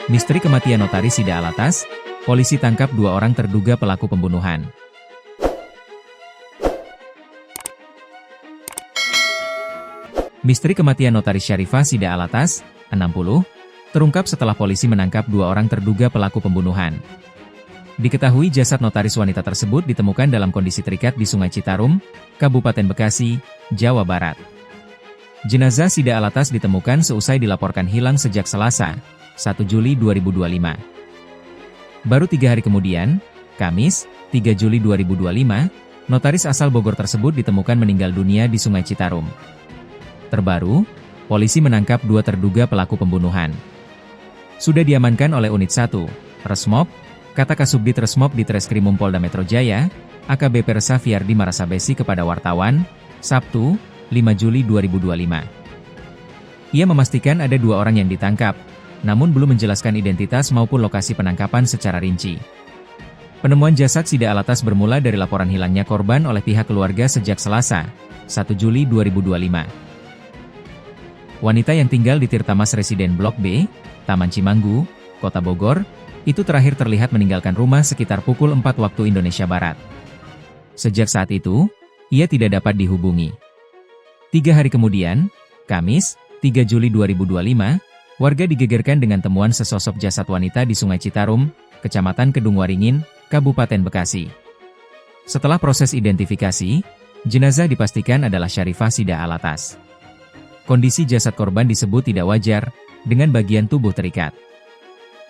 Misteri kematian Notaris Sida Alatas, polisi tangkap 2 orang terduga pelaku pembunuhan. Misteri kematian Notaris Syarifah Sida Alatas, 60, terungkap setelah polisi menangkap 2 orang terduga pelaku pembunuhan. Diketahui jasad notaris wanita tersebut ditemukan dalam kondisi terikat di Sungai Citarum, Kabupaten Bekasi, Jawa Barat. Jenazah Sida Alatas ditemukan seusai dilaporkan hilang sejak Selasa, 1 Juli 2025. Baru 3 hari kemudian, Kamis, 3 Juli 2025, notaris asal Bogor tersebut ditemukan meninggal dunia di Sungai Citarum. Terbaru, polisi menangkap 2 terduga pelaku pembunuhan. Sudah diamankan oleh Unit 1, Resmob, kata Kasubdit Resmob di Treskrimum Polda Metro Jaya, AKBP Resafiardi Marasabesi kepada wartawan, Sabtu, 5 Juli 2025. Ia memastikan ada 2 orang yang ditangkap, namun belum menjelaskan identitas maupun lokasi penangkapan secara rinci. Penemuan jasad Sida Alatas bermula dari laporan hilangnya korban oleh pihak keluarga sejak Selasa, 1 Juli 2025. Wanita yang tinggal di Tirtamas Residen Blok B, Taman Cimanggu, Kota Bogor, itu terakhir terlihat meninggalkan rumah sekitar pukul 4 waktu Indonesia Barat. Sejak saat itu, ia tidak dapat dihubungi. 3 hari kemudian, Kamis, 3 Juli 2025, warga digegerkan dengan temuan sesosok jasad wanita di Sungai Citarum, Kecamatan Kedungwaringin, Kabupaten Bekasi. Setelah proses identifikasi, jenazah dipastikan adalah Syarifah Sida Alatas. Kondisi jasad korban disebut tidak wajar, dengan bagian tubuh terikat.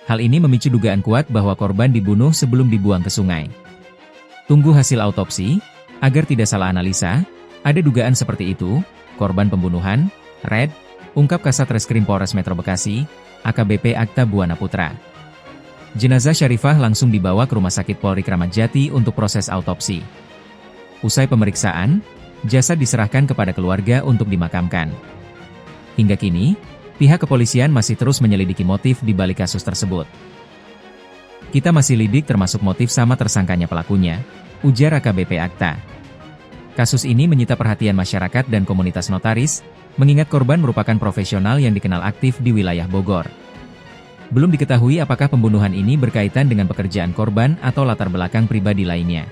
Hal ini memicu dugaan kuat bahwa korban dibunuh sebelum dibuang ke sungai. Tunggu hasil autopsi, agar tidak salah analisa, ada dugaan seperti itu, korban pembunuhan, Red, ungkap Kasat Reskrim Polres Metro Bekasi, AKBP Akta Buana Putra. Jenazah Syarifah langsung dibawa ke Rumah Sakit Polri Kramat Jati untuk proses autopsi. Usai pemeriksaan, jasad diserahkan kepada keluarga untuk dimakamkan. Hingga kini, pihak kepolisian masih terus menyelidiki motif di balik kasus tersebut. Kita masih lidik termasuk motif sama tersangkanya pelakunya, ujar AKBP Akta. Kasus ini menyita perhatian masyarakat dan komunitas notaris, mengingat korban merupakan profesional yang dikenal aktif di wilayah Bogor. Belum diketahui apakah pembunuhan ini berkaitan dengan pekerjaan korban atau latar belakang pribadi lainnya.